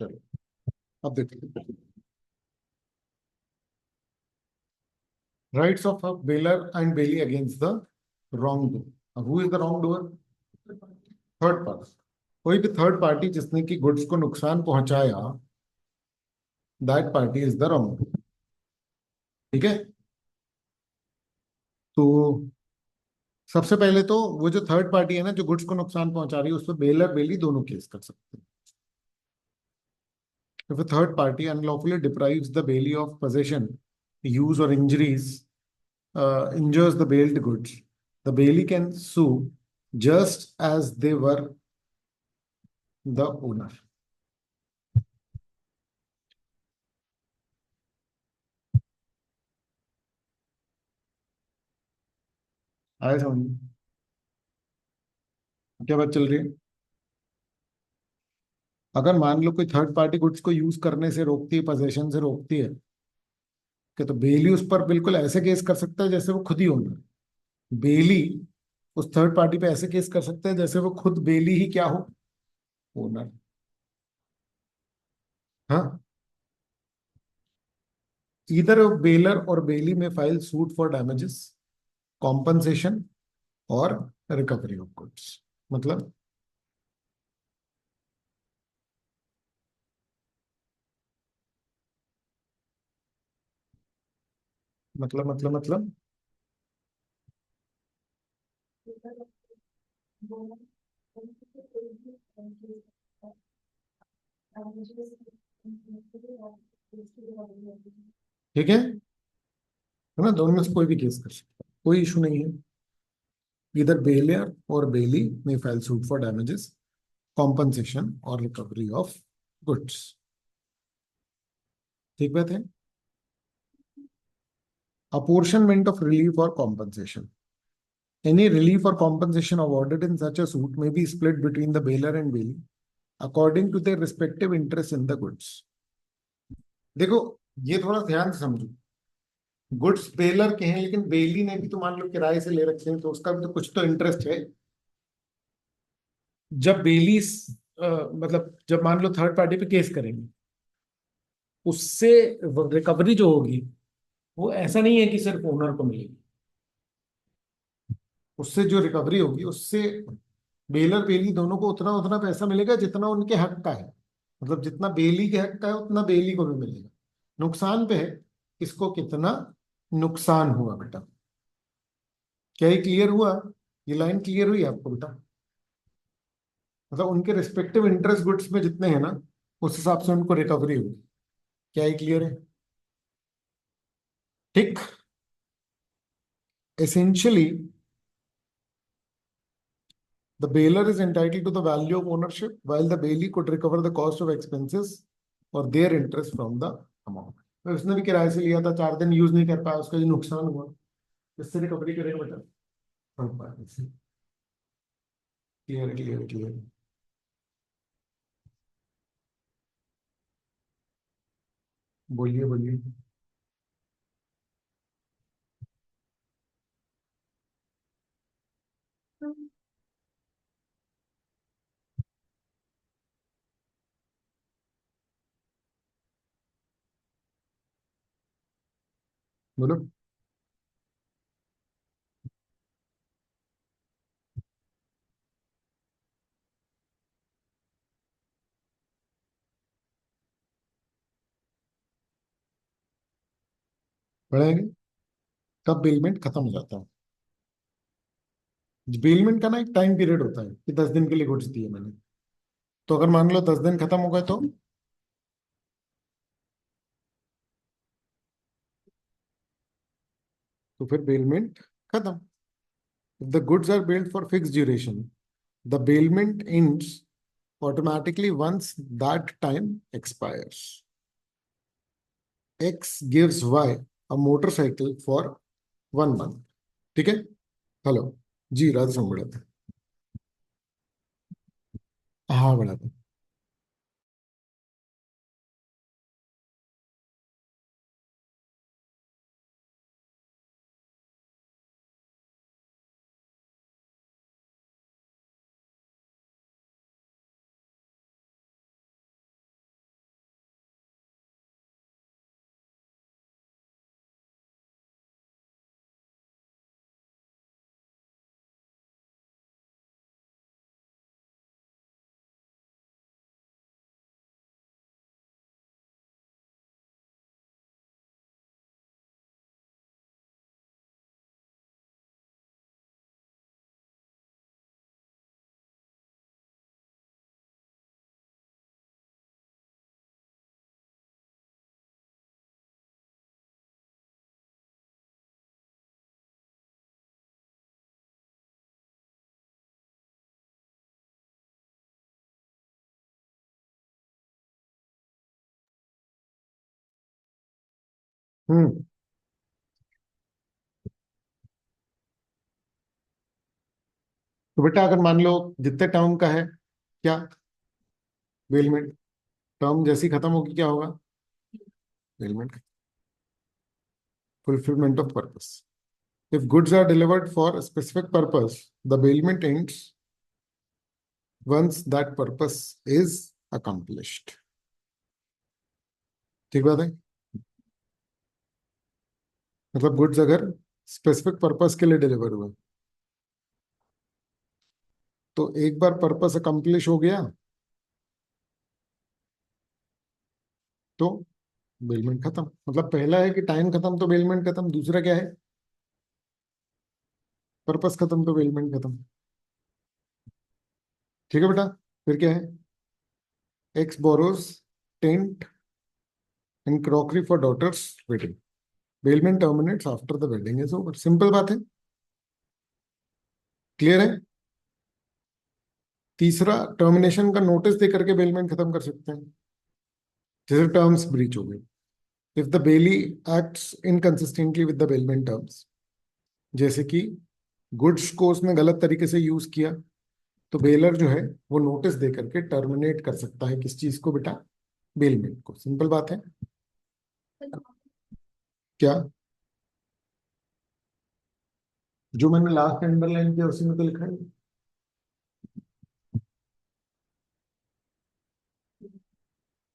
चलो अब देखते हैं। Rights of bailor and bailee against the wrongdoer. Who is the wrongdoer? Third party. कोई भी थर्ड पार्टी जिसने की गुड्स को नुकसान पहुंचाया, that party is the wrong doer. ठीक है। तो सबसे पहले तो वो जो थर्ड पार्टी है ना, जो गुड्स को नुकसान पहुंचा रही है, उस पर बेलर बेली दोनों केस कर सकते हैं। If a third party unlawfully deprives the bailee of possession, use, or injures the bailed goods, the bailee can sue just as they were the owner. आया समझ में? क्या बात चल रही है? अगर मान लो कोई थर्ड पार्टी गुड्स को यूज करने से रोकती है, पोजेशन से रोकती है, कि तो बेली उस पर बिल्कुल ऐसे केस कर सकता है जैसे वो खुद ही ओनर। बेली उस थर्ड पार्टी पे ऐसे केस कर सकता है जैसे वो खुद बेली ही क्या हो, ओनर। हाँ। ईदर बेलर और बेली में file suit for damages, compensation और रिकवरी ऑफ गुड्स। मतलब मतलब ठीक है ना? दोनों में से कोई भी केस कर सकता है, कोई इशू नहीं है। इधर बेलियर और बेली में file suit for damages, compensation और रिकवरी ऑफ गुड्स। ठीक बात है। apportionment of relief or compensation. Any relief or compensation awarded in such a suit may be split between the bailor and bailey according to their respective interests in the goods. देखो, ये थोड़ा ध्यान से समझो। Goods baler के हैं, लेकिन बेली ने भी तो मान लो किराए से ले रखे हैं, तो उसका भी तो कुछ तो इंटरेस्ट है। जब बेली मतलब जब मान लो थर्ड पार्टी पे केस करेंगे, उससे रिकवरी जो होगी, वो ऐसा नहीं है कि सिर्फ ओनर को मिलेगी। उससे जो रिकवरी होगी, उससे बेलर बेली दोनों को उतना उतना पैसा मिलेगा जितना उनके हक का है। मतलब जितना बेली के हक का है उतना बेली को भी मिलेगा। नुकसान पे है किसको कितना नुकसान हुआ बेटा। क्या ये क्लियर हुआ? ये लाइन क्लियर हुई आपको बेटा? मतलब उनके रिस्पेक्टिव इंटरेस्ट गुड्स में जितने हैं ना, उस हिसाब से उनको रिकवरी होगी। क्या ये क्लियर है? ठीक। Essentially the bailor is entitled to the value of ownership while the bailee could recover the cost of expenses or their interest from the amount. तो उसने भी किराए से लिया था, 4 दिन यूज नहीं कर पाया, उसका जो नुकसान हुआ, इससे रिकवरी करेगा बेटा। Clear clear clear. बोलिए बोलिए। बोलो। पढ़ेंगे। कब बेलमेंट खत्म हो जाता है? बेलमेंट का ना एक टाइम पीरियड होता है कि 10 दिन के लिए गुड्स दिए मैंने। तो अगर मान लो 10 दिन खत्म हो गए, तो फिर बेलमेंट खत्म। If the goods are billed for fixed duration, the bailment ends automatically once that time expires. X gives Y a motorcycle for 1 month. ठीक है? हेलो। जी राधे स्वामी बड़ा था। हाँ बड़ा था। हम्म। तो बेटा अगर मान लो जितने टर्म का है, क्या बेलमेंट, टर्म जैसी खत्म होगी क्या होगा, bailment, fulfillment of purpose. If goods are delivered for a specific purpose, the bailment ends once that purpose is accomplished. ठीक बात है। मतलब गुड्स अगर स्पेसिफिक पर्पस के लिए डिलीवर हुए, तो एक बार पर्पस अकम्प्लिश हो गया तो बेलमेंट खत्म। मतलब पहला है कि टाइम खत्म तो बेलमेंट खत्म, दूसरा क्या है, पर्पस खत्म तो बेलमेंट खत्म। ठीक है बेटा। फिर क्या है, X borrows tent and crockery for daughter's wedding, bailment terminates after the wedding is over. Simple बात है, क्लियर है। तीसरा, टर्मिनेशन का नोटिस दे करके बेलमेंट खत्म कर सकते हैं, जैसे टर्म्स ब्रीच हो गए। If the bailee acts inconsistently with the bailment terms, जैसे कि गुड्स को उसने गलत तरीके से यूज किया, तो बेलर जो है वो नोटिस दे करके टर्मिनेट कर सकता है किस चीज को बेटा, बेलमेंट को। सिंपल बात है। क्या, जो मैंने लास्ट अंडरलाइन किया उसी में तो लिखा है।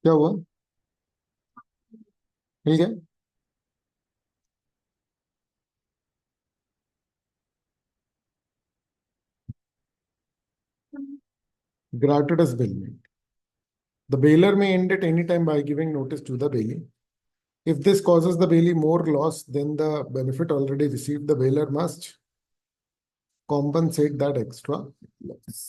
क्या हुआ, मिल गया। ग्राटुटस bailment, the bailor may end at any time by giving notice to the bailey. If this causes the bailey more loss than the benefit already received, the bailor must compensate that extra loss.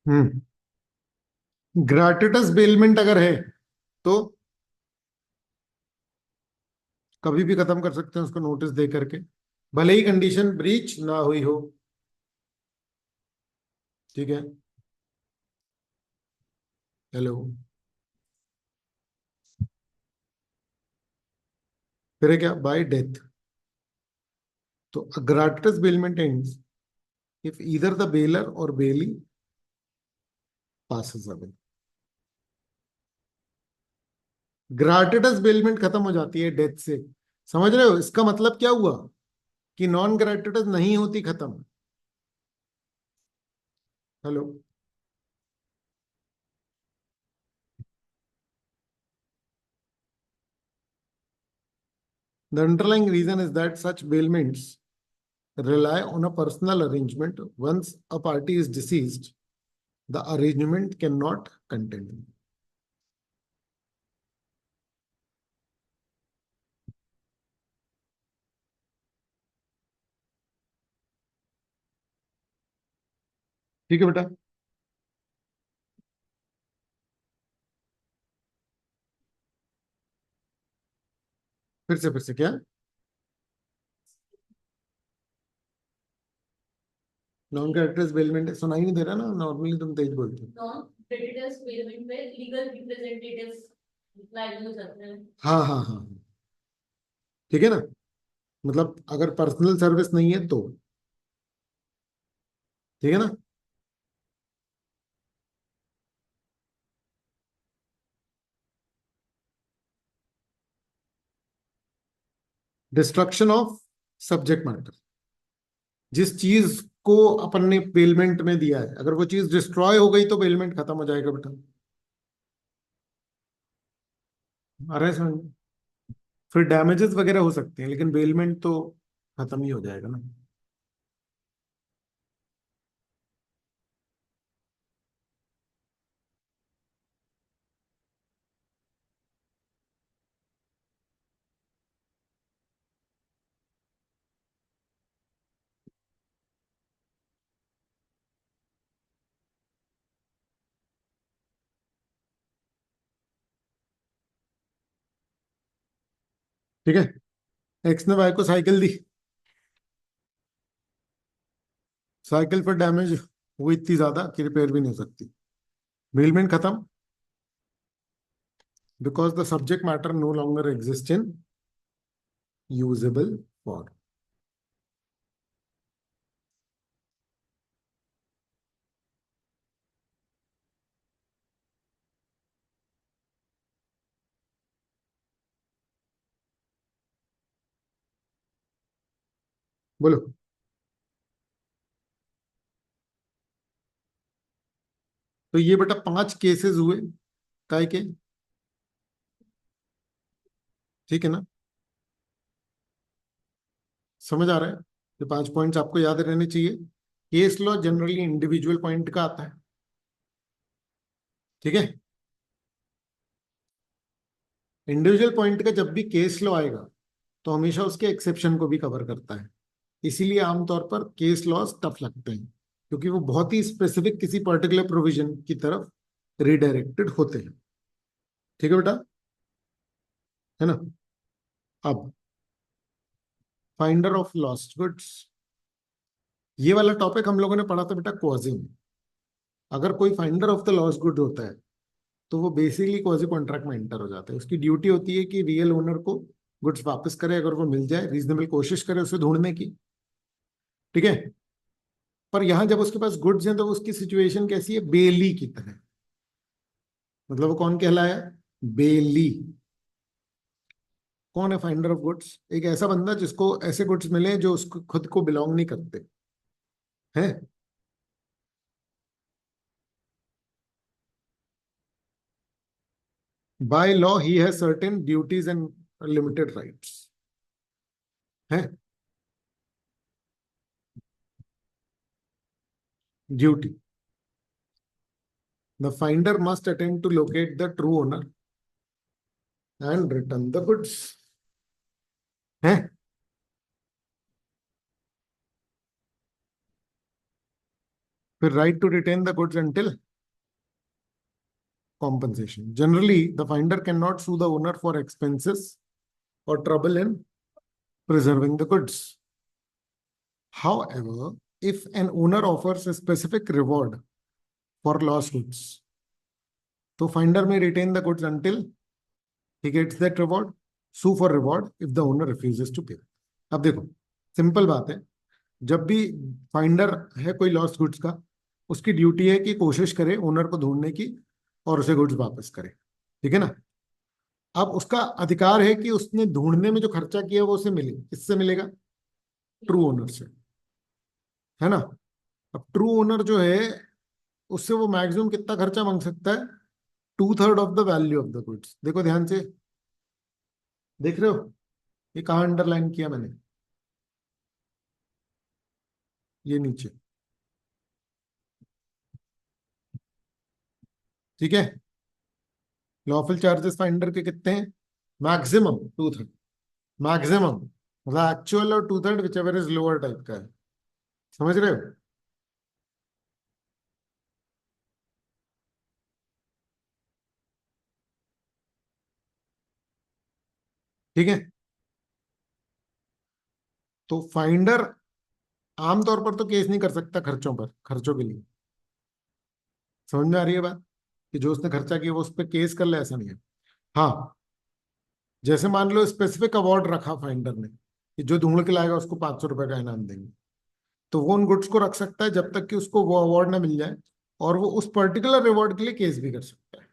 Hmm. Gratuitous bailment अगर है तो कभी भी खत्म कर सकते हैं उसको नोटिस दे करके, भले ही कंडीशन ब्रीच ना हुई हो। ठीक है। हेलो। फिर है क्या, बाय डेथ। तो gratuitous bailment ends if either the bailor और bailee passes away. Gratuitous bailment खत्म हो जाती है डेथ से। समझ रहे हो इसका मतलब क्या हुआ, कि नॉन ग्रेटिटस नहीं होती खत्म। Hello. The underlying reason is that such bailments rely on a personal arrangement. Once a party is deceased, the arrangement cannot continue. ठीक है बेटा। फिर से क्या, नॉन क्रेडिटर्स बेलमेंट सुनाई नहीं दे रहा ना, नॉर्मली तुम तेज बोलते हो। नॉन क्रेडिटर्स बेलमेंट में लीगल रिप्रेजेंटेटिव्स लायबल हो जाते हैं। हाँ हाँ हाँ हाँ। ठीक है ना, मतलब अगर पर्सनल सर्विस नहीं है तो, ठीक है ना। डिस्ट्रक्शन ऑफ सब्जेक्ट मैटर, जिस चीज को अपन ने बेलमेंट में दिया है, अगर वो चीज डिस्ट्रॉय हो गई तो बेलमेंट खत्म हो जाएगा बेटा। आ रहा है समझ में? फिर डैमेजेस वगैरह हो सकते हैं, लेकिन बेलमेंट तो खत्म ही हो जाएगा ना। ठीक है, एक्स ने वाई को साइकिल दी, साइकिल पर डैमेज हुई इतनी ज्यादा कि रिपेयर भी नहीं हो सकती, बेलमेंट खत्म, because the subject matter no longer exist in usable form. बोलो। तो ये बेटा 5 केसेस हुए काय के, ठीक है ना? समझ आ रहा है? ये 5 पॉइंट्स आपको याद रहने चाहिए। Case law generally individual point का आता है, ठीक है? इंडिविजुअल पॉइंट का जब भी केस लॉ आएगा तो हमेशा उसके एक्सेप्शन को भी कवर करता है। इसीलिए आमतौर पर केस लॉज टफ लगते हैं, क्योंकि वो बहुत ही स्पेसिफिक किसी पर्टिकुलर प्रोविजन की तरफ रिडायरेक्टेड होते हैं। ठीक है बेटा, है ना? अब फाइंडर ऑफ लॉस्ट गुड्स, ये वाला टॉपिक हम लोगों ने पढ़ा था बेटा क्वाजी में। अगर कोई finder of the lost good होता है तो वो बेसिकली क्वाजी कॉन्ट्रैक्ट में एंटर हो जाता है। उसकी ड्यूटी होती है कि रियल ओनर को गुड्स वापस करे, अगर वो मिल जाए, रीजनेबल कोशिश करे उसे ढूंढने की। ठीक है? पर यहां जब उसके पास गुड्स हैं तो उसकी सिचुएशन कैसी है? बेली की तरह। मतलब वो कौन कहलाया? बेली। कौन है फाइंडर ऑफ गुड्स? एक ऐसा बंदा जिसको ऐसे गुड्स मिले जो उसको खुद को बिलोंग नहीं करते हैं। By law he has certain duties and limited rights हैं। Duty, the finder must attempt to locate the true owner and return the goods हैं। फिर right to retain the goods until compensation. Generally, the finder cannot sue the owner for expenses or trouble in preserving the goods. However, if an owner offers a specific reward for lost goods, तो finder may retain the goods until he gets that reward, sue for reward if the owner refuses to pay. अब देखो, simple बात है, जब भी finder है कोई lost goods का, उसकी ड्यूटी है कि कोशिश करे ओनर को ढूंढने की और उसे गुड्स वापस करे। ठीक है ना? अब उसका अधिकार है कि उसने ढूंढने में जो खर्चा किया वो उसे मिले। किससे मिलेगा? ट्रू ओनर से, है ना? अब ट्रू ओनर जो है उससे वो मैक्सिमम कितना खर्चा मांग सकता है? 2/3 of the value of the goods. देखो ध्यान से, देख रहे हो ये कहाँ अंडरलाइन किया मैंने? ये नीचे, ठीक है? लॉफुल चार्जेस फाइंडर के कितने हैं? Maximum 2/3, maximum. मतलब एक्चुअल और 2/3 which ever is lower type का है। समझ रहे हो? ठीक है, तो फाइंडर आमतौर पर तो केस नहीं कर सकता खर्चों पर, खर्चों के लिए। समझ में आ रही है बात? कि जो उसने खर्चा किया वो उस पर केस कर ले, ऐसा नहीं है। हाँ, जैसे मान लो स्पेसिफिक अवार्ड रखा फाइंडर ने कि जो ढूंढ के लाएगा उसको 500 रुपए का इनाम देंगे, तो वो उन गुड्स को रख सकता है जब तक कि उसको वो अवार्ड ना मिल जाए, और वो उस पर्टिकुलर रिवॉर्ड के लिए केस भी कर सकता है।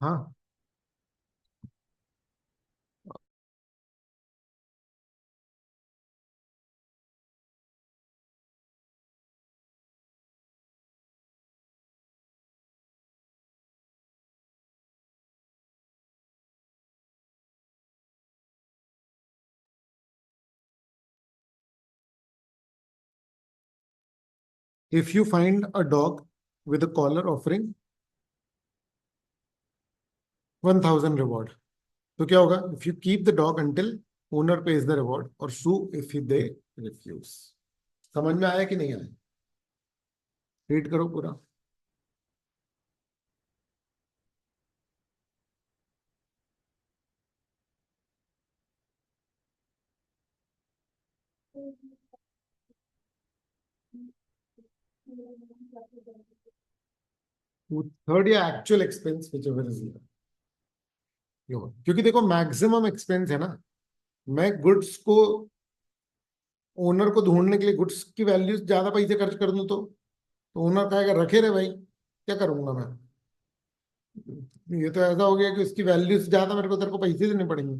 हाँ। If you find a dog with a collar offering 1000 reward, तो क्या होगा? If you keep the dog until owner pays the reward, और सू इफ दे रिफ्यूज। समझ में आया कि नहीं आया? रीड करो पूरा। 2/3 या actual expense which ever is your, क्योंकि देखो मैक्सिमम एक्सपेंस है ना। मैं गुड्स को, ओनर को ढूंढने के लिए गुड्स की वैल्यू ज्यादा पैसे खर्च कर दूं तो ओनर कहेगा रखे रे भाई, क्या करूंगा मैं? ये तो ऐसा हो गया कि उसकी वैल्यू से ज्यादा मेरे को तेरे को पैसे देने पड़ेंगे।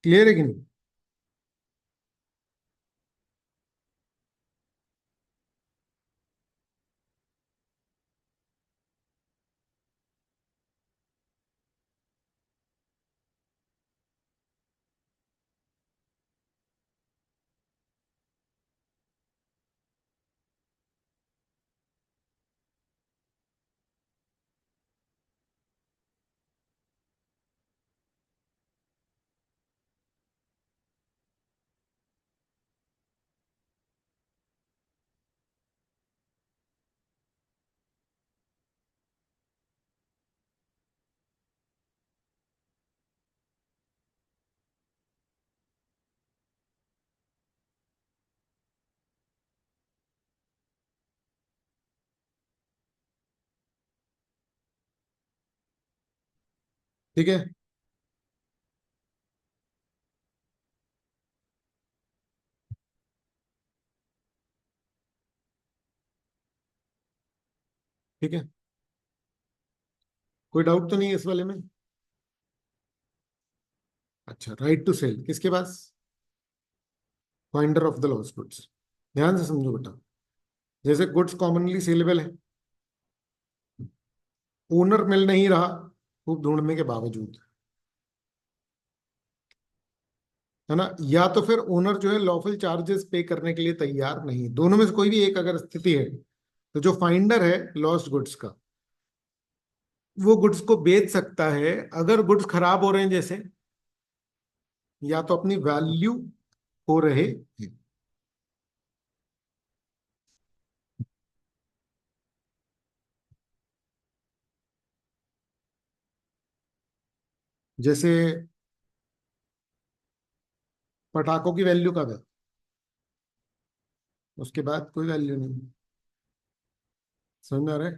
क्लियर है कि नहीं? ठीक है। ठीक है, कोई डाउट तो नहीं है इस वाले में? अच्छा, राइट टू सेल किसके पास? Finder of the lost goods. ध्यान से समझो बेटा। जैसे गुड्स कॉमनली सेलेबल है, ओनर मिल नहीं रहा खूब ढूंढने के बावजूद, है ना? या तो फिर ओनर जो है लॉफुल चार्जेस पे करने के लिए तैयार नहीं, दोनों में से कोई भी एक अगर स्थिति है, तो जो फाइंडर है लॉस्ट गुड्स का, वो गुड्स को बेच सकता है अगर गुड्स खराब हो रहे हैं जैसे, या तो अपनी वैल्यू हो रहे हैं। जैसे पटाखों की वैल्यू कब है? उसके बाद कोई वैल्यू नहीं। समझ में आ रहा है?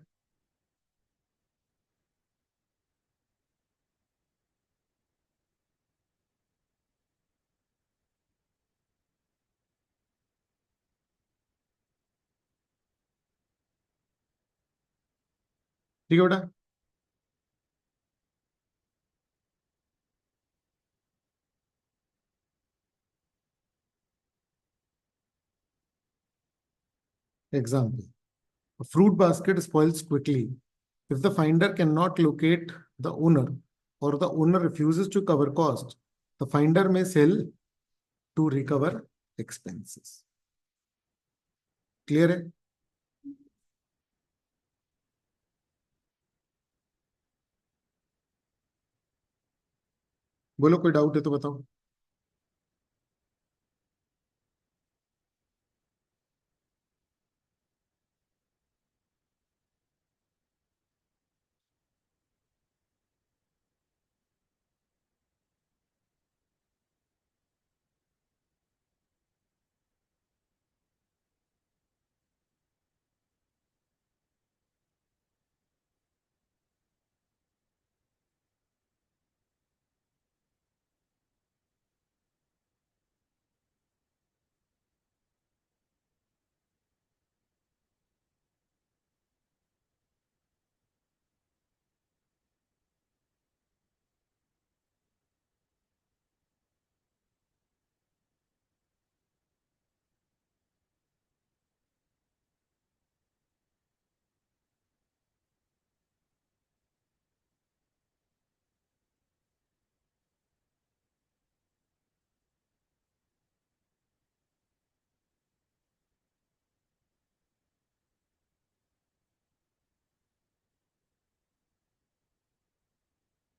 ठीक है बेटा। Example, a fruit basket spoils quickly if the finder cannot locate the owner, or the owner refuses to cover cost. The finder may sell to recover expenses. Clear है? बोलो, कोई डाउट है तो बताओ।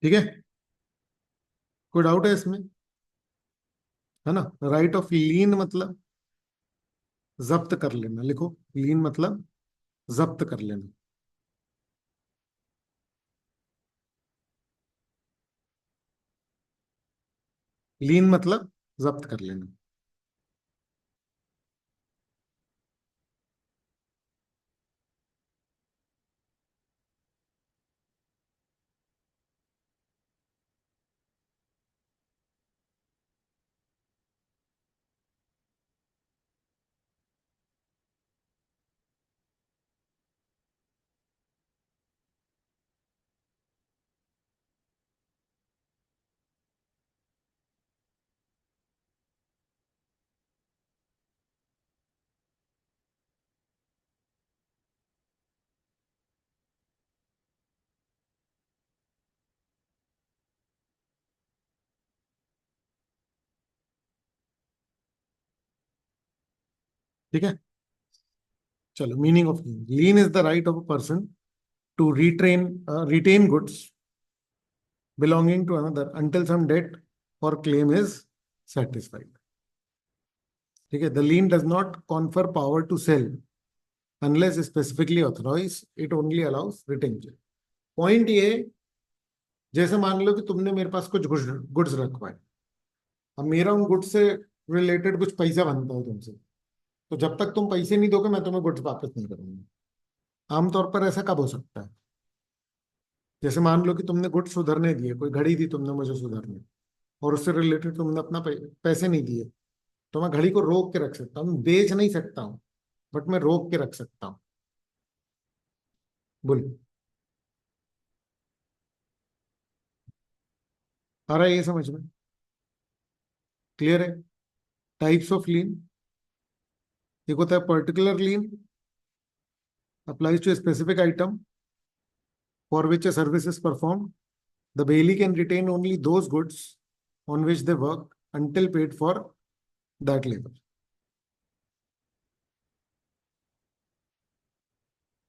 ठीक है, कोई डाउट है इसमें? है ना? राइट ऑफ लीन मतलब जब्त कर लेना, लिखो, लीन मतलब जब्त कर लेना। लीन मतलब जब्त कर लेना। ठीक है, चलो, meaning of lien, lien is the right of a person to retain goods belonging to another until some debt or claim is satisfied. ठीक है, the lien does not confer power to sell unless specifically authorise, it only allows retention. Point ये, जैसे मान लो कि तुमने मेरे पास कुछ goods रखवाए, अब मेरा उन गुड्स से रिलेटेड कुछ पैसा बनता है तुमसे, तो जब तक तुम पैसे नहीं दोगे मैं तुम्हें गुड्स वापस नहीं करूंगा। आमतौर पर ऐसा कब हो सकता है? जैसे मान लो कि तुमने गुड्स सुधरने दिए, कोई घड़ी दी तुमने मुझे सुधरने, और उससे रिलेटेड तुमने अपना पैसे नहीं दिए, तो मैं घड़ी को रोक के रख सकता हूँ, बेच नहीं सकता हूँ, बट मैं रोक के रख सकता हूँ। बोल, आ रहा है ये समझ में? क्लियर है? टाइप्स ऑफ लीन, एक होता है particular lien, applies to specific item for which a service is perform, the bailee can retain only those goods on which they work until paid for that labor।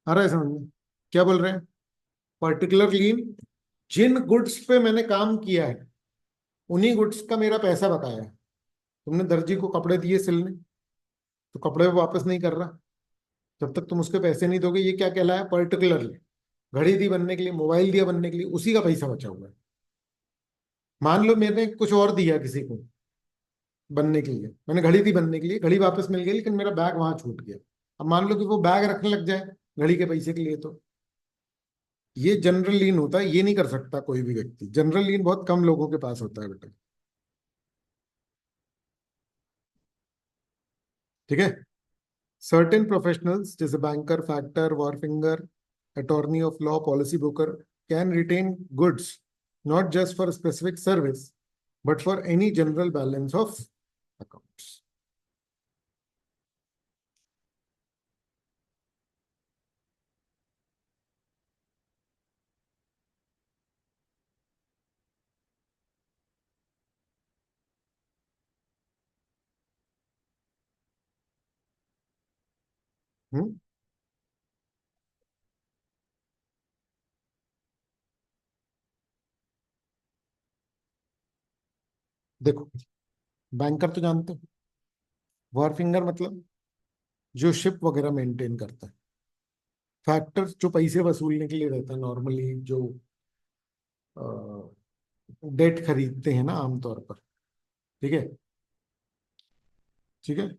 आ रहा है समझ में? क्या बोल रहे हैं? पर्टिकुलर लीन, जिन गुड्स पे मैंने काम किया है उन्हीं गुड्स का मेरा पैसा बकाया है। तुमने दर्जी को कपड़े दिए सिलने, तो कपड़े वो वापस नहीं कर रहा, जब तक तुम उसके पैसे नहीं दोगे, ये क्या कहलाया? पर्टिकुलरली। घड़ी दी बनने के लिए, मोबाइल दिया बनने के लिए, उसी का पैसा बचा हुआ है। मान लो मैंने कुछ और दिया किसी को बनने के लिए, मैंने घड़ी दी बनने के लिए, घड़ी वापस मिल गई, लेकिन मेरा बैग वहां छूट गया। अब मान लो कि वो बैग रखने लग जाए घड़ी के पैसे के लिए, तो ये जनरल लीन होता है, ये नहीं कर सकता कोई भी व्यक्ति। जनरल लीन बहुत कम लोगों के पास होता है बेटा। ठीक है, सर्टेन प्रोफेशनल्स जैसे banker, factor, wharfinger, attorney of law, policy broker can retain goods not just for specific service but for any general balance of accounts. Hmm, देखो, बैंकर तो जानते हो, वॉरफिंगर मतलब जो शिप वगैरह मेंटेन करता है, फैक्टर जो पैसे वसूलने के लिए रहता है, नॉर्मली जो डेट खरीदते हैं ना आमतौर पर। ठीक है, ठीक है,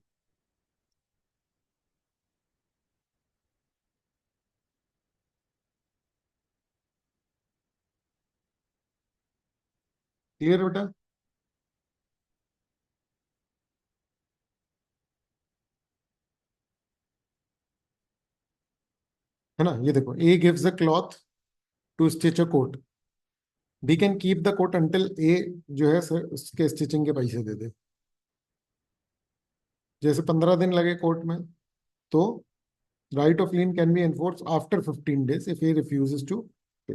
क्लियर बेटा? है ना? ये देखो, A gives a cloth to stitch a coat, B can keep the coat until A जो है सर उसके स्टिचिंग के पैसे दे दे। जैसे 15 दिन लगे कोट में, तो right of lien can be enforce after 15 days if A refuses to pay.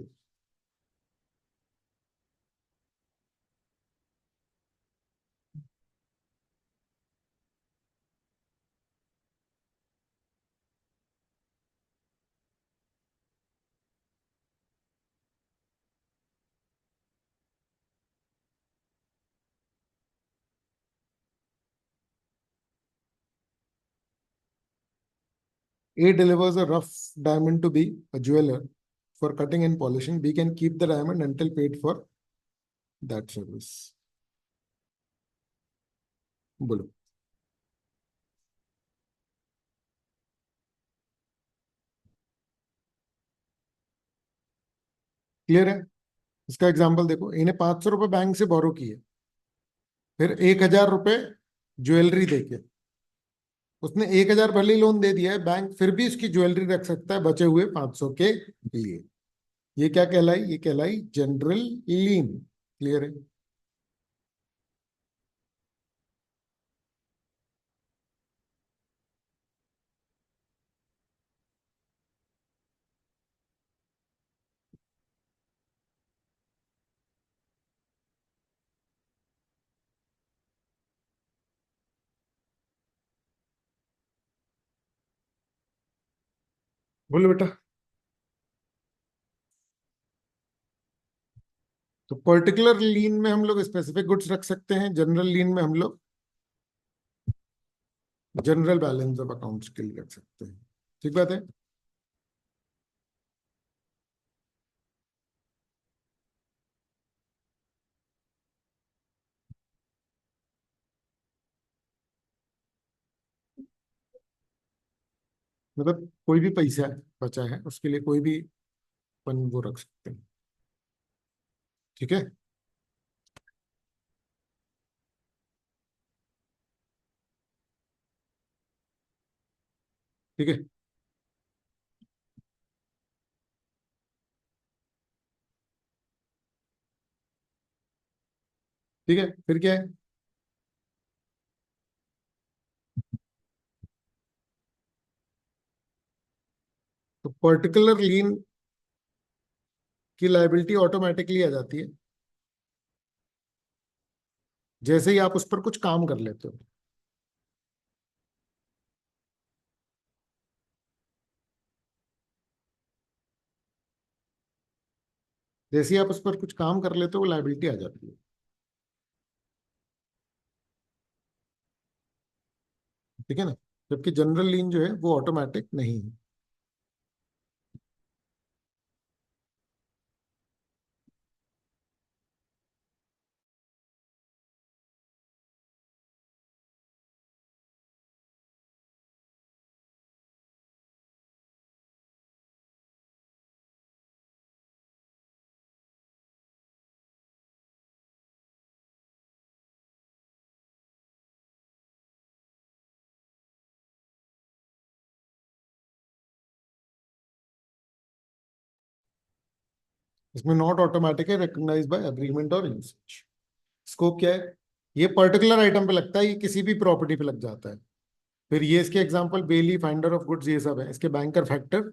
A delivers a rough diamond to B, a jeweler, for cutting and polishing. B can keep the diamond until paid for that service. बोलो। Clear है? इसका example देखो, इन्हें 500 रुपये bank से बोरो किए, फिर 1,000 रुपये ज्वेलरी देके, उसने 1,000 भले ही लोन दे दिया है, बैंक फिर भी उसकी ज्वेलरी रख सकता है बचे हुए 500 के लिए। ये क्या कहलाई? ये कहलाई जनरल लीन। क्लियर है? बोलो बेटा। तो पर्टिकुलर लीन में हम लोग स्पेसिफिक गुड्स रख सकते हैं, जनरल लीन में हम लोग जनरल बैलेंस ऑफ अकाउंट्स के लिए रख सकते हैं। ठीक बात है? मतलब कोई भी पैसा बचा है उसके लिए कोई भी अपन वो रख सकते हैं। ठीक है? ठीक है। ठीक है, फिर क्या है? तो पर्टिकुलर लीन की लाइबिलिटी ऑटोमेटिकली आ जाती है जैसे ही आप उस पर कुछ काम कर लेते हो। जैसे ही आप उस पर कुछ काम कर लेते हो वो लाइबिलिटी आ जाती है। ठीक है ना? जबकि जनरल लीन जो है वो ऑटोमेटिक नहीं है। इसमें नॉट ऑटोमेटिक है, रिकॉग्नाइज बाय एग्रीमेंट और यूसेज। स्कोप क्या है? ये पर्टिकुलर आइटम पे लगता है, ये किसी भी प्रॉपर्टी पे लग जाता है। फिर ये इसके example bailee, finder of goods, ये सब है। इसके banker, factor,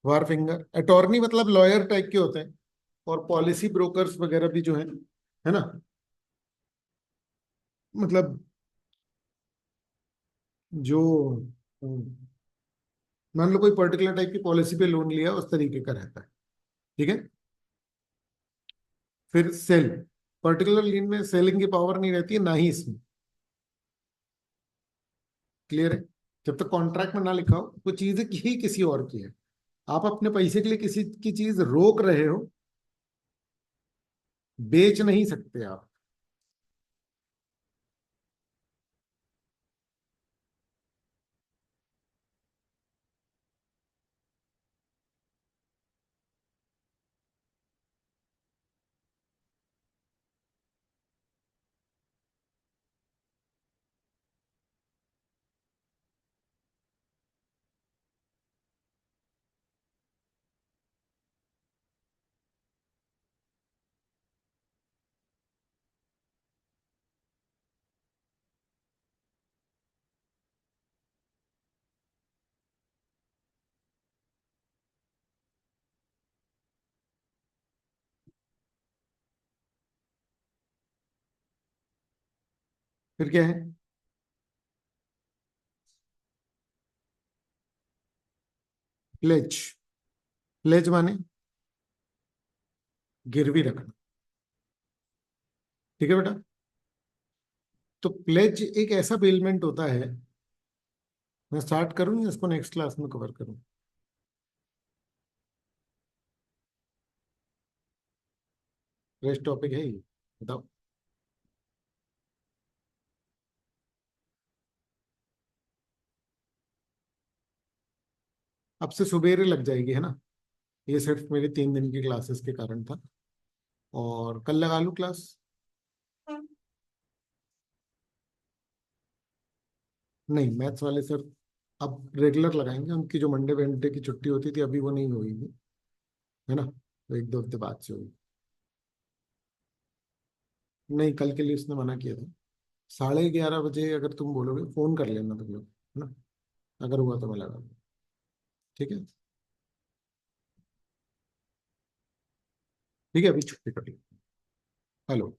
wharfinger, attorney मतलब लॉयर टाइप के होते हैं, और पॉलिसी ब्रोकर्स वगैरह भी जो है ना, मतलब जो मान लो कोई पर्टिकुलर टाइप की पॉलिसी पे लोन लिया उस तरीके का रहता है। ठीक है? फिर सेल, पर्टिकुलर लीन में सेलिंग की पावर नहीं रहती है ना ही इसमें। क्लियर है? जब तक कॉन्ट्रैक्ट में ना लिखा हो वो चीज ही किसी और की है, आप अपने पैसे के लिए किसी की चीज रोक रहे हो, बेच नहीं सकते आप। फिर क्या है? प्लेज। प्लेज माने गिरवी रखना। ठीक है बेटा? तो प्लेज एक ऐसा बेलमेंट होता है मैं स्टार्ट करूँ या इसको नेक्स्ट क्लास में कवर करूँ? फ्रेश टॉपिक है ये, बताओ। अब से सुबेरे लग जाएगी, है ना? ये सिर्फ मेरी 3 दिन की क्लासेस के कारण था। और कल लगा लूँ क्लास? नहीं, मैथ्स वाले सर अब रेगुलर लगाएंगे। उनकी जो मंडे वेडनेसडे की छुट्टी होती थी, अभी वो नहीं हुई थी, है ना? तो 1-2 हफ्ते बाद से होगी। नहीं, कल के लिए उसने मना किया था। 11:30 बजे अगर तुम बोलोगे, फोन कर लेना तुम लोग, है ना? अगर हुआ तो मैं लगा दूँ। ठीक है। ठीक है, अभी छुट्टी कर लो। हेलो।